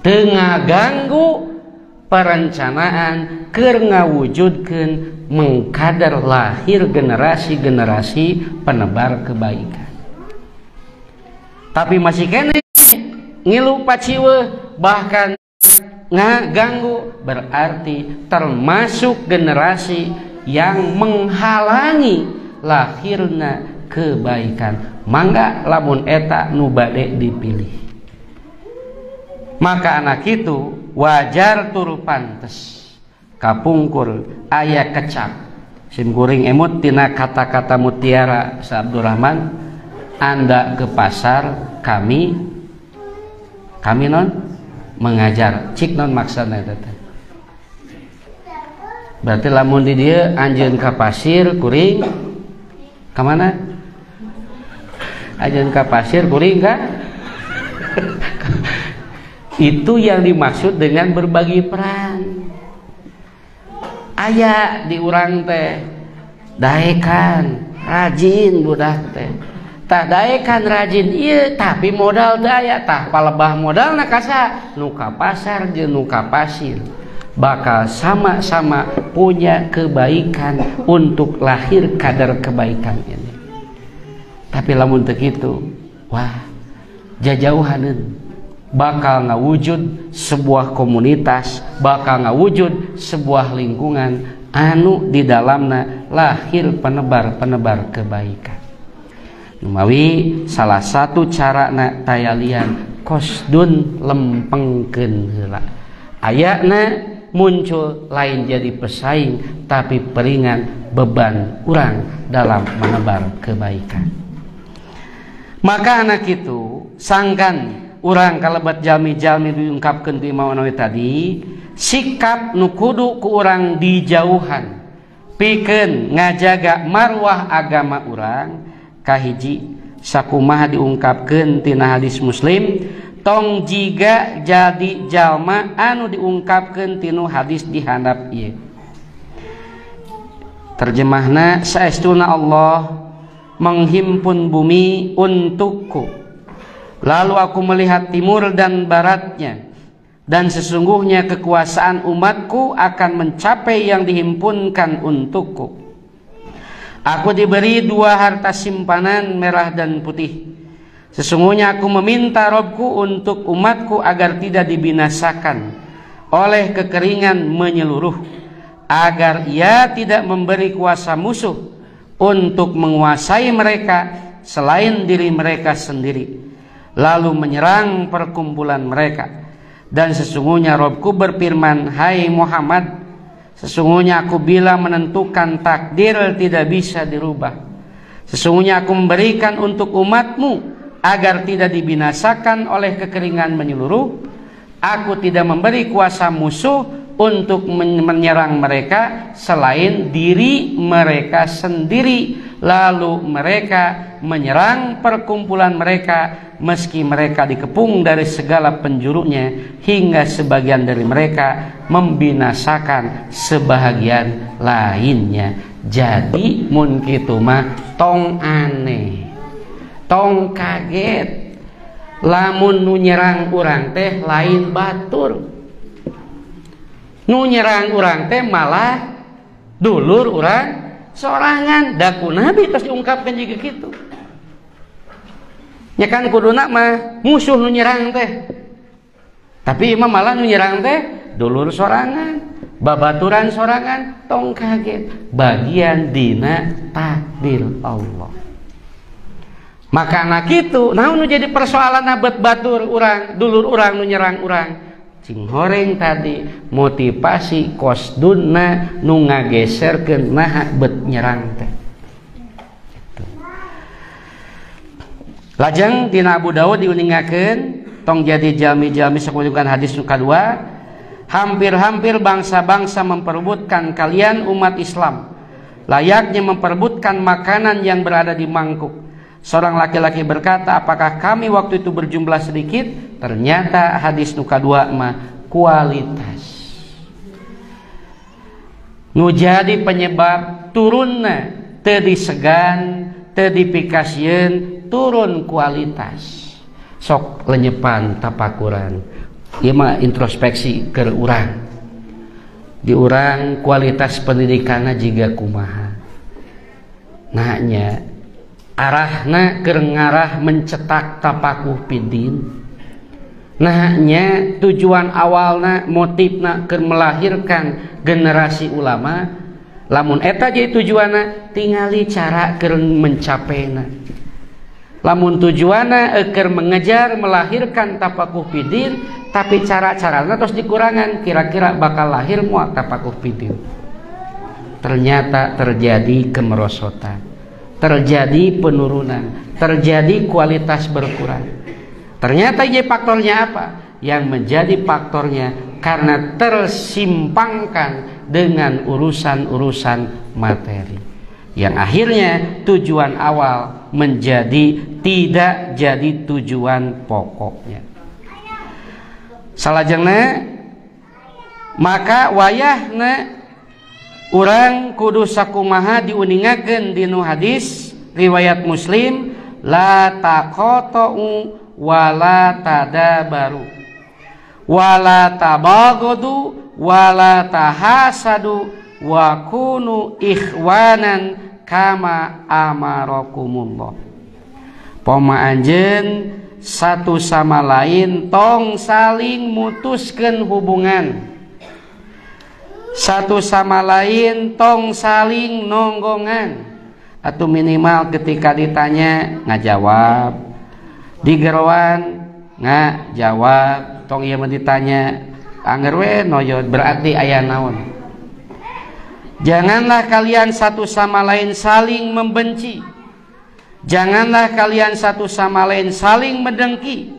Teu ngaganggu perencanaan keur ngawujudkeun mengkadar lahir generasi-generasi penebar kebaikan. Tapi masih kene ngilu paciweuh bahkan ngaganggu, berarti termasuk generasi yang menghalangi lahirna kebaikan. Mangga lamun eta nu bade dipilih, maka anak itu wajar turu pantes kapungkur aya kecap sim kuring emut tina kata-kata mutiara Sa Abdurrahman. Anda ke pasar, kami non mengajar, cik non maksana teh. Berarti lamun di dia anjeun ka pasir kuring ka mana? Anjeun ka pasir kuring ka? Itu yang dimaksud dengan berbagi peran. Aya di urang teh daekan rajin budak teh. Tah daekan rajin ieu tapi modal daya tah palebah modalna kasa nu ka pasar jeung nu ka pasir bakal sama-sama punya kebaikan untuk lahir kadar kebaikan ini. Tapi lamun teu kitu, wah jajauhaneun bakal ngawujud sebuah komunitas, bakal ngawujud sebuah lingkungan anu di dalamna lahir penebar-penebar kebaikan. Numawi salah satu cara tayalian kosdun lempengkeun heula. Ayana muncul lain jadi pesaing tapi peringan beban urang dalam menebar kebaikan. Maka anak itu sangkan urang kalebat jalmi-jalmi diungkapkeun ti Imam Nawawi tadi, sikap nu kudu ku urang dijauhan pikeun ngajaga marwah agama urang kahiji sakumaha diungkapkeun tina hadis Muslim, tong jiga jadi jalma anu diungkapkeun tinu hadis di handap ieu. Terjemahna, saestuna Allah menghimpun bumi untukku, lalu aku melihat timur dan baratnya, dan sesungguhnya kekuasaan umatku akan mencapai yang dihimpunkan untukku. Aku diberi 2 harta simpanan merah dan putih. Sesungguhnya aku meminta Robku untuk umatku agar tidak dibinasakan oleh kekeringan menyeluruh, agar ia tidak memberi kuasa musuh untuk menguasai mereka selain diri mereka sendiri, lalu menyerang perkumpulan mereka. Dan sesungguhnya Robku berfirman, hai Muhammad, sesungguhnya aku bila menentukan takdir tidak bisa dirubah. Sesungguhnya aku memberikan untuk umatmu agar tidak dibinasakan oleh kekeringan menyeluruh. Aku tidak memberi kuasa musuh untuk menyerang mereka selain diri mereka sendiri, lalu mereka menyerang perkumpulan mereka meski mereka dikepung dari segala penjurunya, hingga sebagian dari mereka membinasakan sebahagian lainnya. Jadi mun kitu mah tong aneh, tong kaget, lamun nu nyerang urang teh lain batur, nu nyerang urang teh malah dulur urang sorangan. Da kunabi tos diungkapkan juga gitu. Nya kan kuduna mah musuh nu nyerang teh, tapi imam malah nu nyerang teh dulur sorangan, babaturan sorangan. Tong kaget, bagian dina takdir Allah. Maka anak itu naon nu jadi persoalan abet batur urang, dulur urang nu nyerang urang, cing horeng tadi motivasi kosdunna nu ngageserkeun naha bet nyerang teh. Lajeng dina Abu Dawud diuningakeun tong jadi jalmi-jalmi sakujukan hadis nu kadua, hampir-hampir bangsa-bangsa memperebutkan kalian umat Islam, layaknya memperebutkan makanan yang berada di mangkuk. Seorang laki-laki berkata, apakah kami waktu itu berjumlah sedikit? Ternyata hadis nu kadua mah kualitas nu jadi penyebab turunna teu disegan, teu dipikasieun, turun kualitas. Sok lenyepan tapakuran, ieu mah introspeksi keur urang. Di urang kualitas pendidikanna jiga kumaha. Nahnya arahna keur ngarah mencetak tapakuh pidin. Nahnya tujuan awalna motifna keur melahirkan generasi ulama. Lamun eta jadi tujuanna, tingali cara keur mencapaina. Lamun tujuanna keur mengejar melahirkan tapakuh pidin, tapi cara-carana terus dikurangan, kira-kira bakal lahir moal tapakuh pidin. Ternyata terjadi kemerosotan, terjadi penurunan, terjadi kualitas berkurang. Ternyata ini faktornya apa? Yang menjadi faktornya karena tersimpangkan dengan urusan-urusan materi, yang akhirnya tujuan awal menjadi tidak jadi tujuan pokoknya. Salajengna maka wayahna urang kudu sakumaha diuningakeun dinu hadis riwayat Muslim, la taqatu wala tadabaru wala tabaghadu wala tahasadu wa kunu ikhwanan kama amarakumullah. Poma anjeun satu sama lain tong saling mutuskeun hubungan, satu sama lain tong saling nonggongan, atau minimal ketika ditanya ngajawab, digerowan jawab tong ieu mah ditanya anger we noyod berarti aya naon. Janganlah kalian satu sama lain saling membenci. Janganlah kalian satu sama lain saling mendengki,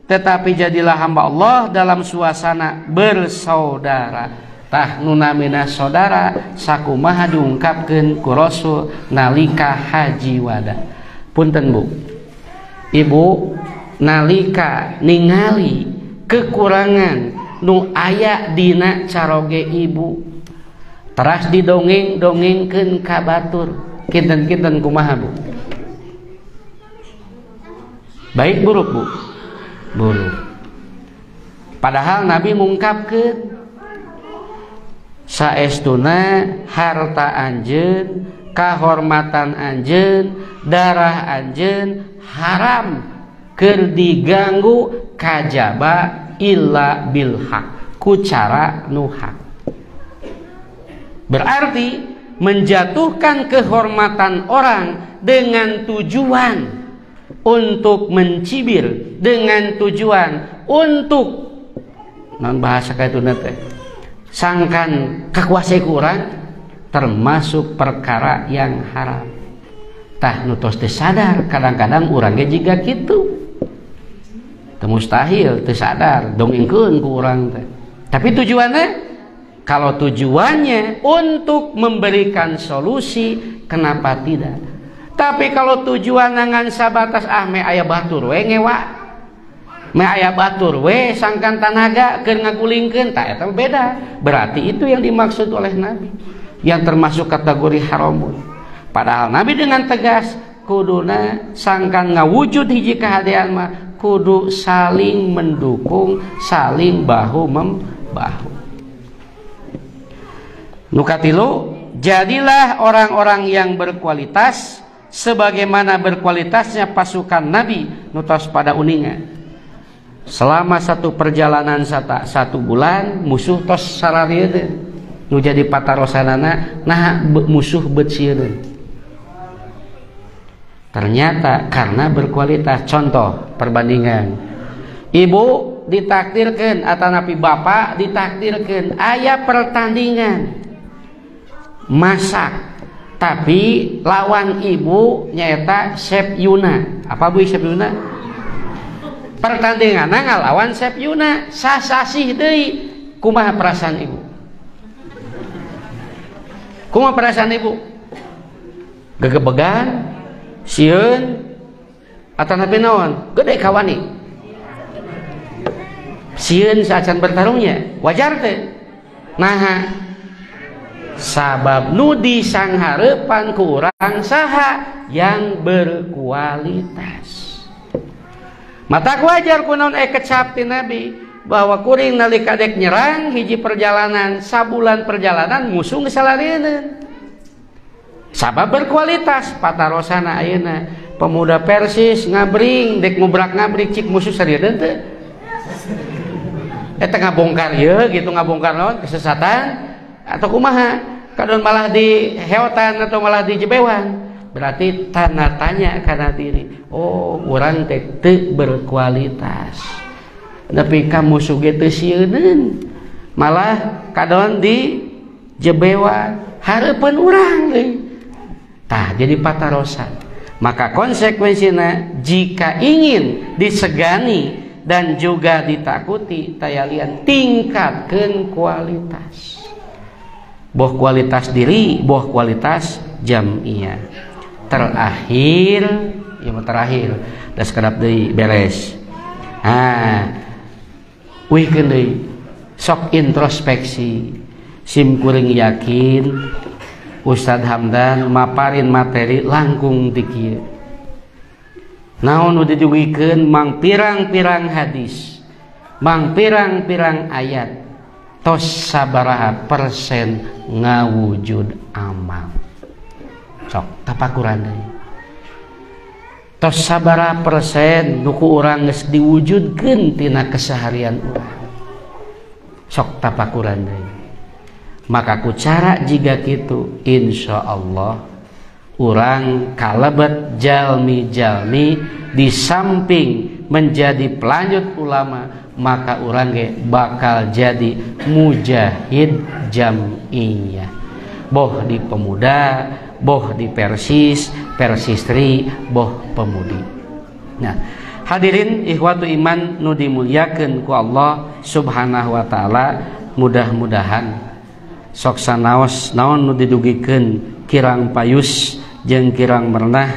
tetapi jadilah hamba Allah dalam suasana bersaudara. Tah nu namina saudara sakumaha diungkapkeun ku Rasul nalika haji wada. Punten Bu, Ibu nalika ningali kekurangan nu aya dina caroge ibu teras didongeng-dongengkeun ka batur kinten-kinten kumaha Bu? Baik buruk Bu? Buruk. Padahal Nabi mengungkapkeun saestuna harta anjeun, kahormatan anjeun, darah anjeun haram keur diganggu kajaba illa bil haq ku cara nu haq. Berarti menjatuhkan kehormatan orang dengan tujuan untuk mencibir, dengan tujuan untuk non bahasa kayak itu nate sangkan kakuasai kurang termasuk perkara yang haram. Tah nutos teu sadar kadang-kadang urang ge jiga kitu. Teu mustahil teu sadar dongengkeun ku urang teh. Tapi tujuannya kalau tujuannya untuk memberikan solusi kenapa tidak? Tapi kalau tujuan ngan sabatas me aya batur we ngewa, me aya batur we sangkan tanaga keur ngagulingkeun, tah eta beda. Berarti itu yang dimaksud oleh Nabi, yang termasuk kategori haramun. Padahal Nabi dengan tegas kuduna sangkan ngawujud hiji kahadean mah kudu saling mendukung, saling bahu membahu. Nukatilu, jadilah orang-orang yang berkualitas sebagaimana berkualitasnya pasukan Nabi nutos pada uningan. Selama satu perjalanan 1 bulan musuh tos sararieun nu jadi patarosanana nah musuh beutsieun. Ternyata karena berkualitas. Contoh perbandingan, ibu ditakdirkeun atanapi bapak ditakdirkeun aya pertandingan masak, tapi lawan ibu nyaeta Chef Yuna. Apa Bu Chef Yuna? Pertandinganna ngalawan Chef Yuna, sasasih deui. Kumaha perasaan ibu? Kumaha perasaan ibu? Gegebegan, sieun, atanapi naon? Gede kawani. Sieun saacan bertarungnya, wajar teh. Nah, sabab nu disanghareupan ku urang saha yang berkualitas. Mata wajar kunaon kecap ti Nabi bahwa kuring nalika dek nyerang hiji perjalanan sabulan perjalanan musuh geus salarieun. Sabab berkualitas patarosana ayeuna pemuda Persis ngabring dek ngubrak ngabrik cik musuh sarieun teu. Eta ngabongkar ieu gitu ngabongkar naon kesesatan atau kumaha kadon malah di heotan atau malah di jebewan. Berarti tanda tanya karena diri, oh urang teh teu berkualitas. Tapi kamu suge teu sieun, malah kadon di jebewan hareupeun urang deui. Tah jadi patarosan. Maka konsekuensinya jika ingin disegani dan juga ditakuti tayalian tingkatkeun kualitas. Boh kualitas diri, boh kualitas jam'iyah. Terakhir dah sekedap deui beres. Wihkeun deui sok introspeksi. Sim kuring yakin Ustadz Hamdan maparin materi langkung ti kieu. Naon nu dijugikeun mang pirang-pirang hadis, mang pirang-pirang ayat, tos sabaraha persen ngawujud amal. Sok tapakuran deui. Tos sabaraha persen nu ku urang geus diwujudkeun tina keseharian urang. Sok tapakuran deui. Maka ku cara jiga kitu insyaallah urang kalebet jalmi-jalmi di samping menjadi pelanjut ulama, maka urang ge bakal jadi mujahid jam'iyah. Boh di pemuda, boh di persis, persistri, boh pemudi. Nah, hadirin ikhwatu iman nu dimuliakeun ku Allah Subhanahu wa taala, mudah-mudahan sok sanaos naon nu didugikeun kirang payus jeung kirang merenah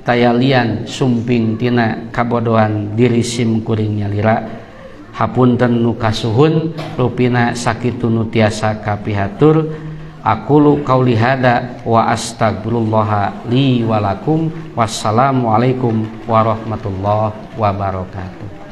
tayalian sumping tina kabodohan diri sim kuring nyalira. Hapunten nu kasuhun rupina sakitu nu tiasa kapihatur. Aqulu qauli hada wa astagfirullaha li wa lakum. Wassalamualaikum warahmatullahi wabarakatuh.